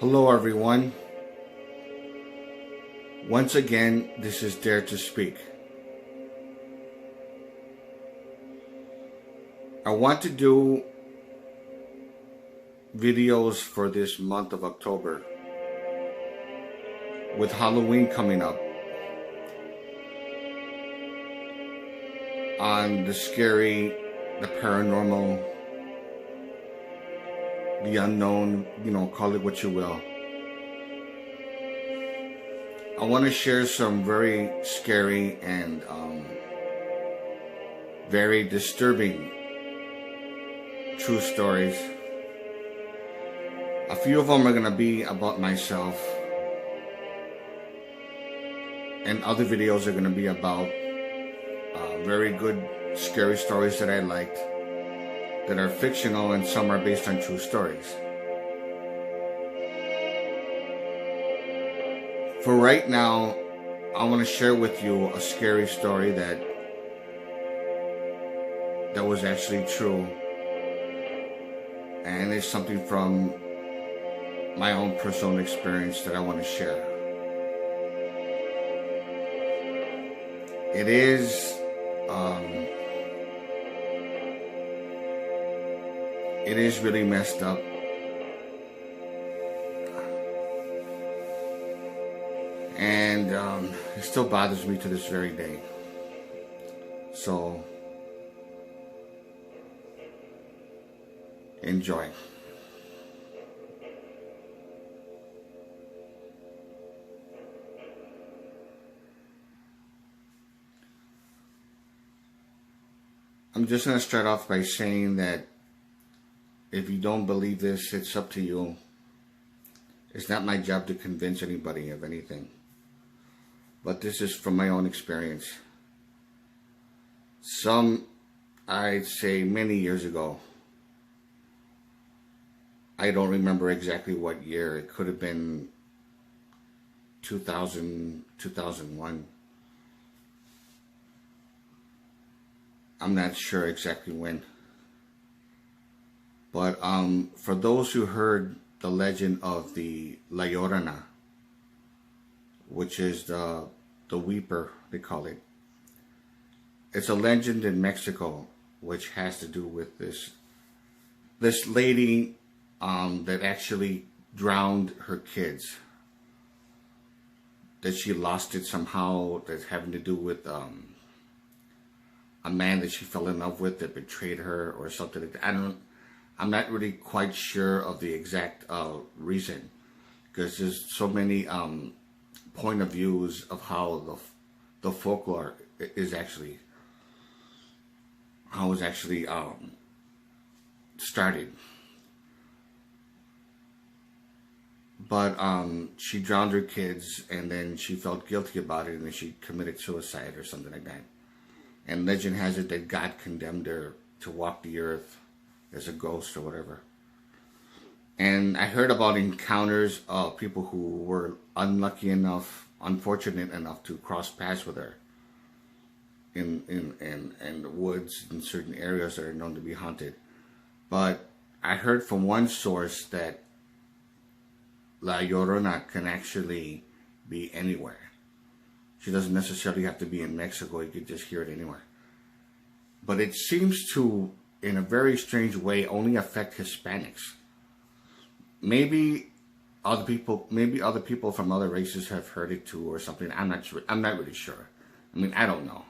Hello, everyone. Once again, this is Dare to Speak. I want to do videos for this month of October. With Halloween coming up, on the scary, the paranormal, the unknown, call it what you will. I want to share some very scary and very disturbing true stories. A few of them are going to be about myself, and other videos are going to be about very good scary stories that I liked, that are fictional, and some are based on true stories. For right now, I want to share with you a scary story that was actually true, and it's something from my own personal experience that I want to share. It is really messed up. And it still bothers me to this very day. So, enjoy. I'm just going to start off by saying that if you don't believe this, it's up to you. It's not my job to convince anybody of anything. But this is from my own experience. I'd say many years ago. I don't remember exactly what year. It could have been 2000, 2001. I'm not sure exactly when. But for those who heard the legend of the llorona, which is the weeper, they call it. It's a legend in Mexico, which has to do with this lady that actually drowned her kids. That she lost it somehow. That's having to do with a man that she fell in love with that betrayed her or something like that. I'm not really quite sure of the exact reason, because there's so many point of views of how the folklore is actually, how it's actually started. But she drowned her kids, and then she felt guilty about it, and then she committed suicide or something like that. And legend has it that God condemned her to walk the earth as a ghost or whatever. And I heard about encounters of people who were unfortunate enough to cross paths with her in the woods in certain areas that are known to be haunted. But I heard from one source that La Llorona can actually be anywhere. She doesn't necessarily have to be in Mexico. You could just hear it anywhere. But it seems to, in a very strange way, only affect Hispanics. Maybe other people from other races have heard it too or something. I'm not sure. I'm not really sure. I mean, I don't know.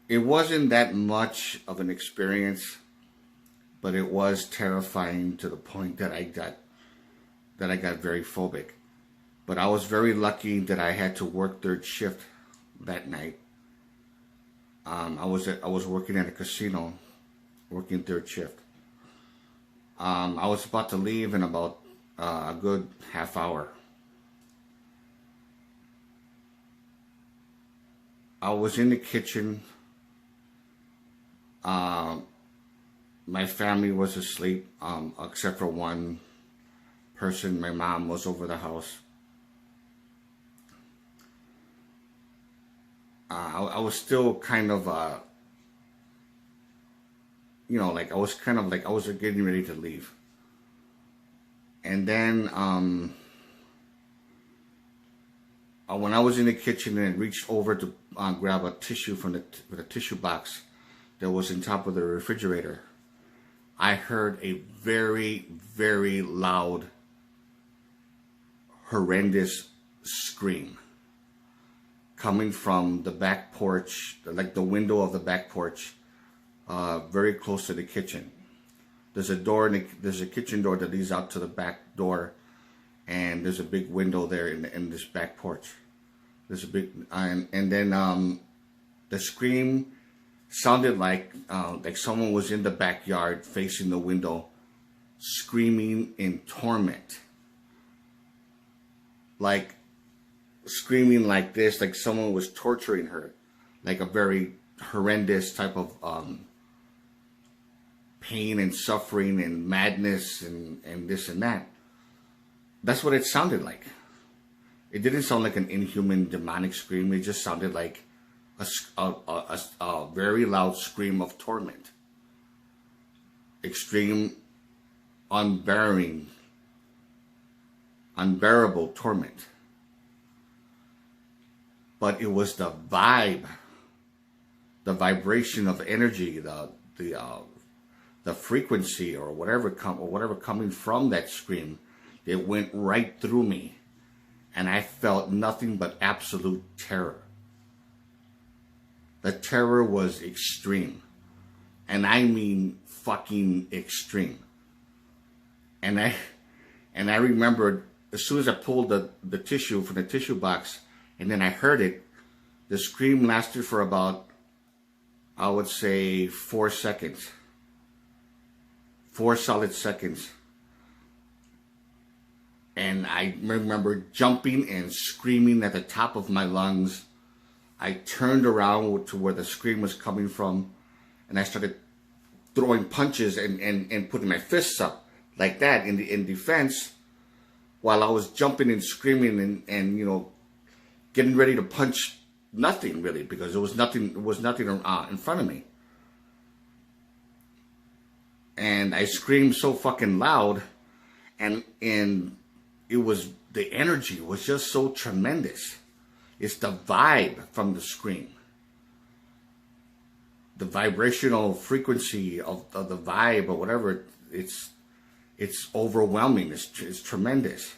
It wasn't that much of an experience, but it was terrifying to the point that I got very phobic. But I was very lucky that I had to work third shift that night. I was working at a casino, working third shift. I was about to leave in about a good half hour. I was in the kitchen. My family was asleep, except for one person. My mom was over the house. I was still kind of like I was kind of like I was getting ready to leave. And then when I was in the kitchen and reached over to grab a tissue from the tissue box that was on top of the refrigerator, I heard a very, very loud, horrendous scream coming from the back porch, like the window of the back porch, very close to the kitchen. There's a door, there's a kitchen door that leads out to the back door, and there's a big window there in this back porch. There's a big, and then the scream sounded like someone was in the backyard facing the window, screaming in torment, like screaming like this, like someone was torturing her, like a very horrendous type of pain and suffering and madness and this and that. That's what it sounded like. It didn't sound like an inhuman demonic scream. It just sounded like a very loud scream of torment. Extreme, unbearable torment. But it was the vibe, the vibration of energy, the frequency or whatever coming from that scream. It went right through me, and I felt nothing but absolute terror. The terror was extreme, and I mean fucking extreme. And I remembered as soon as I pulled the tissue from the tissue box, and then I heard it. The scream lasted for about, I would say, 4 seconds. 4 solid seconds. And I remember jumping and screaming at the top of my lungs. I turned around to where the scream was coming from, and I started throwing punches and putting my fists up like that in defense, while I was jumping and screaming and getting ready to punch nothing really, because there was nothing in front of me. And I screamed so fucking loud, and it was, the energy was just so tremendous. It's the vibe from the scream. The vibrational frequency of the vibe or whatever, it's overwhelming. It's tremendous.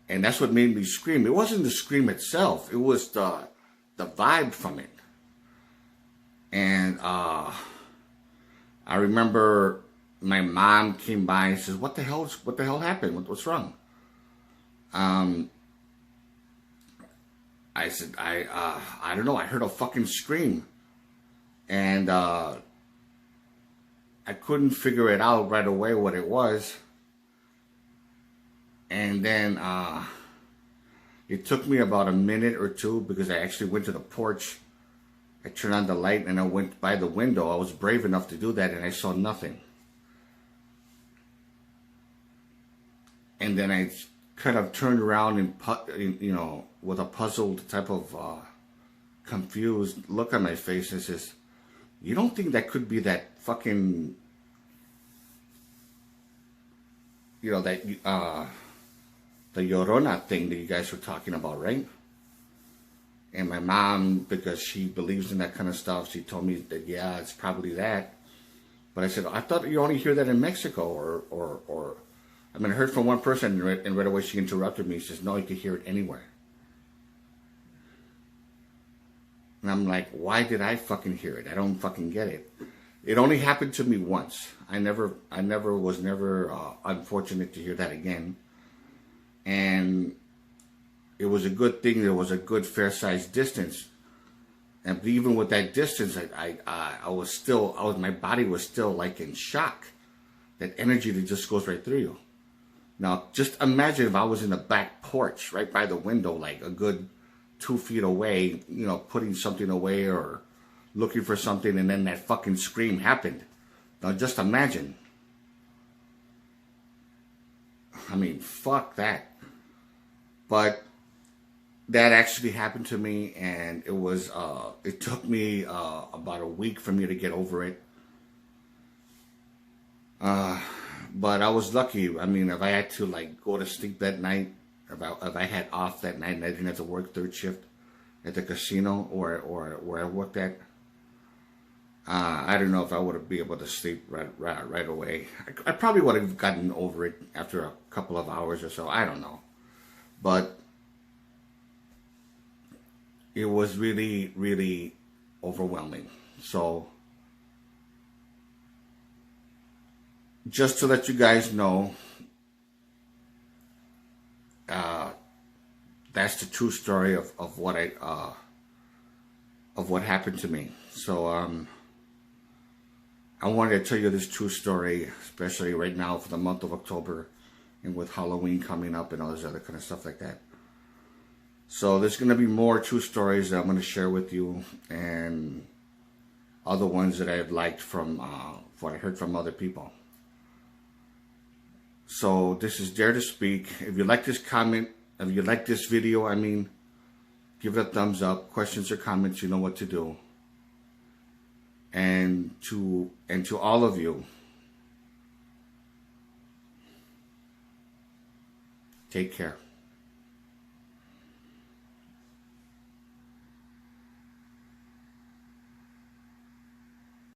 And that's what made me scream. It wasn't the scream itself. It was the vibe from it. And I remember my mom came by and says, what the hell happened? What's wrong? I said, I don't know. I heard a fucking scream. And I couldn't figure it out right away what it was. And then it took me about a minute or two, because I actually went to the porch. I turned on the light and I went by the window. I was brave enough to do that, and I saw nothing. And then I kind of turned around and, with a puzzled type of confused look on my face, and says, you don't think that could be that fucking, the llorona thing that you guys were talking about, right? And my mom, because she believes in that kind of stuff, she told me that, yeah, it's probably that. But I said, I thought you only hear that in Mexico, or I mean, I heard from one person, and right away she interrupted me. She says, no, you can hear it anywhere. And I'm like, why did I fucking hear it? I don't fucking get it. It only happened to me once. I was never unfortunate to hear that again. And it was a good thing. There was a good fair-sized distance. And even with that distance, my body was still like in shock. That energy that just goes right through you. Now, just imagine if I was in the back porch, right by the window, like a good 2 feet away, putting something away or looking for something, and then that fucking scream happened. Now, just imagine. I mean, fuck that. But that actually happened to me, and it took me about a week for me to get over it. Uh, but I was lucky. I mean, if I had to like go to sleep that night, if I had off that night and I didn't have to work third shift at the casino or where I worked at, I don't know if I would have been able to sleep right away. I probably would have gotten over it after a couple of hours or so. I don't know, but it was really, really overwhelming. So just to let you guys know, uh, that's the true story of what of what happened to me. So I wanted to tell you this true story, especially right now for the month of October, and with Halloween coming up and all this other kind of stuff like that. So there's going to be more true stories that I'm going to share with you, and other ones that I've liked from what I heard from other people. So this is Dare to Speak. If you like this comment, if you like this video, I mean, give it a thumbs up. Questions or comments, you know what to do. And to all of you, take care.